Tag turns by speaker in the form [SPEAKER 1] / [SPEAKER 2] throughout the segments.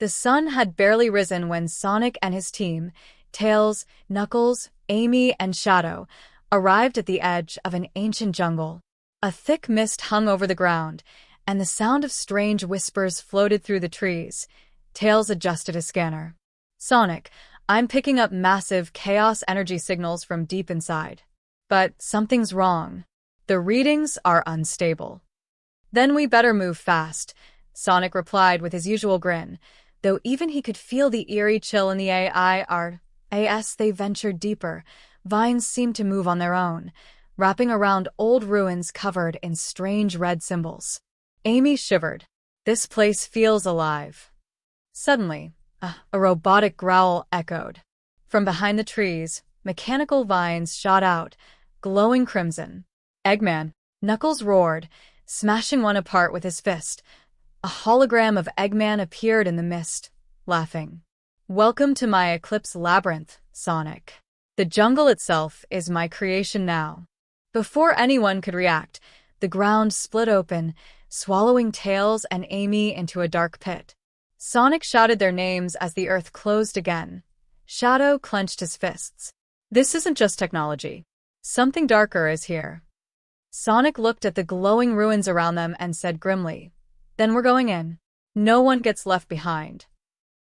[SPEAKER 1] The sun had barely risen when Sonic and his team, Tails, Knuckles, Amy, and Shadow, arrived at the edge of an ancient jungle. A thick mist hung over the ground, and the sound of strange whispers floated through the trees. Tails adjusted his scanner. "Sonic, I'm picking up massive chaos energy signals from deep inside. But something's wrong. The readings are unstable." "Then we better move fast," Sonic replied with his usual grin, though even he could feel the eerie chill in the air. As they ventured deeper, vines seemed to move on their own, wrapping around old ruins covered in strange red symbols. Amy shivered. "This place feels alive." Suddenly, a robotic growl echoed. From behind the trees, mechanical vines shot out, glowing crimson. "Eggman!" Knuckles roared, smashing one apart with his fist. A hologram of Eggman appeared in the mist, laughing. "Welcome to my Eclipse Labyrinth, Sonic. The jungle itself is my creation now." Before anyone could react, the ground split open, swallowing Tails and Amy into a dark pit. Sonic shouted their names as the earth closed again. Shadow clenched his fists. "This isn't just technology. Something darker is here." Sonic looked at the glowing ruins around them and said grimly, "Then we're going in. No one gets left behind."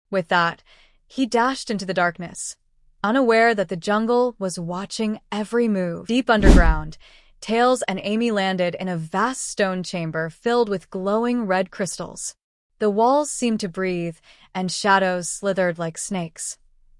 [SPEAKER 1] With that, he dashed into the darkness, unaware that the jungle was watching every move. Deep underground, Tails and Amy landed in a vast stone chamber filled with glowing red crystals. The walls seemed to breathe, and shadows slithered like snakes.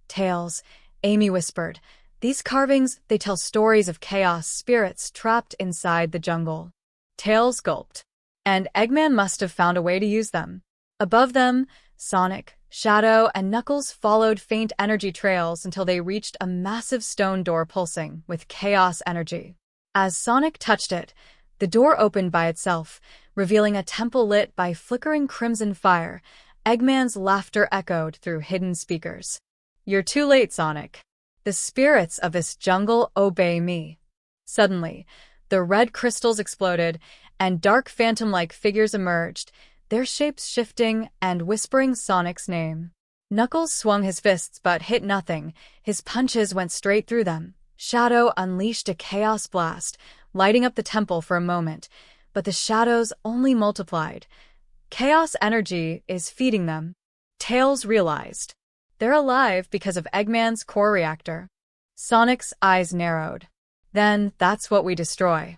[SPEAKER 1] "Tails," Amy whispered, "these carvings, they tell stories of chaos spirits trapped inside the jungle." Tails gulped. "And Eggman must have found a way to use them." Above them, Sonic, Shadow, and Knuckles followed faint energy trails until they reached a massive stone door pulsing with chaos energy. As Sonic touched it, the door opened by itself, revealing a temple lit by flickering crimson fire. Eggman's laughter echoed through hidden speakers. "You're too late, Sonic. The spirits of this jungle obey me." Suddenly, the red crystals exploded, and dark phantom-like figures emerged, their shapes shifting and whispering Sonic's name. Knuckles swung his fists but hit nothing. His punches went straight through them. Shadow unleashed a chaos blast, lighting up the temple for a moment, but the shadows only multiplied. Chaos energy is feeding them. Tails realized. They're alive because of Eggman's core reactor. Sonic's eyes narrowed. "Then that's what we destroy."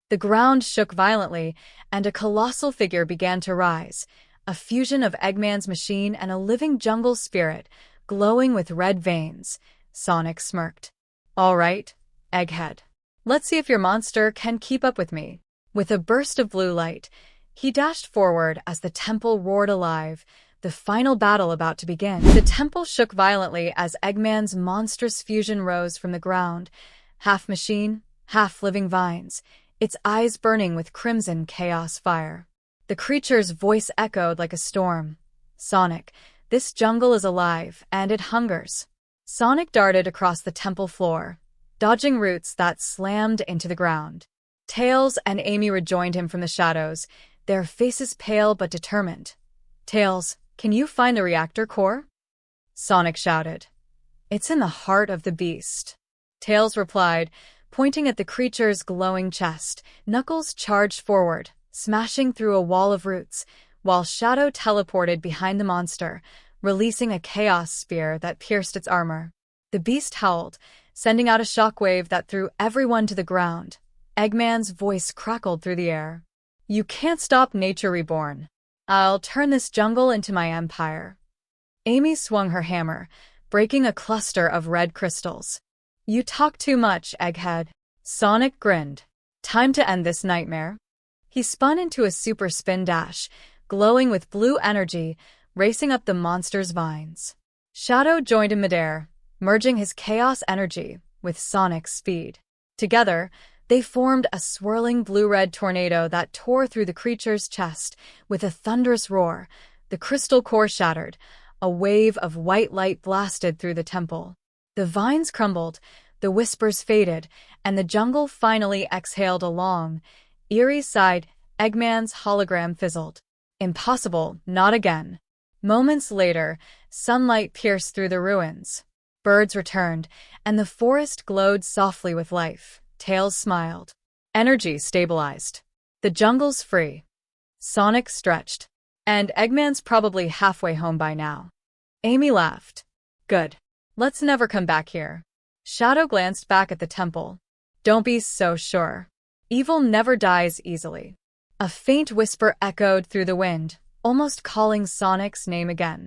[SPEAKER 1] The ground shook violently, and a colossal figure began to rise, a fusion of Eggman's machine and a living jungle spirit, glowing with red veins. Sonic smirked. "All right, Egghead. Let's see if your monster can keep up with me." With a burst of blue light, he dashed forward as the temple roared alive, the final battle about to begin. The temple shook violently as Eggman's monstrous fusion rose from the ground, half machine, half living vines, its eyes burning with crimson chaos fire. The creature's voice echoed like a storm. "Sonic, this jungle is alive, and it hungers." Sonic darted across the temple floor, dodging roots that slammed into the ground. Tails and Amy rejoined him from the shadows, their faces pale but determined. "Tails, can you find the reactor core?" Sonic shouted. "It's in the heart of the beast." Tails replied, pointing at the creature's glowing chest. Knuckles charged forward, smashing through a wall of roots, while Shadow teleported behind the monster, releasing a chaos spear that pierced its armor. The beast howled, sending out a shockwave that threw everyone to the ground. Eggman's voice crackled through the air. "You can't stop Nature Reborn. I'll turn this jungle into my empire." Amy swung her hammer, breaking a cluster of red crystals. "You talk too much, Egghead." Sonic grinned. "Time to end this nightmare." He spun into a super spin dash, glowing with blue energy, racing up the monster's vines. Shadow joined in midair, merging his chaos energy with Sonic's speed. Together, they formed a swirling blue-red tornado that tore through the creature's chest. With a thunderous roar, the crystal core shattered. A wave of white light blasted through the temple. The vines crumbled, the whispers faded, and the jungle finally exhaled a long, eerie sigh. Eggman's hologram fizzled. "Impossible, not again." Moments later, sunlight pierced through the ruins. Birds returned, and the forest glowed softly with life. Tails smiled. Energy stabilized. The jungle's free. Sonic stretched. And Eggman's probably halfway home by now. Amy laughed. Good. Let's never come back here. Shadow glanced back at the temple. Don't be so sure. Evil never dies easily. A faint whisper echoed through the wind, almost calling Sonic's name again.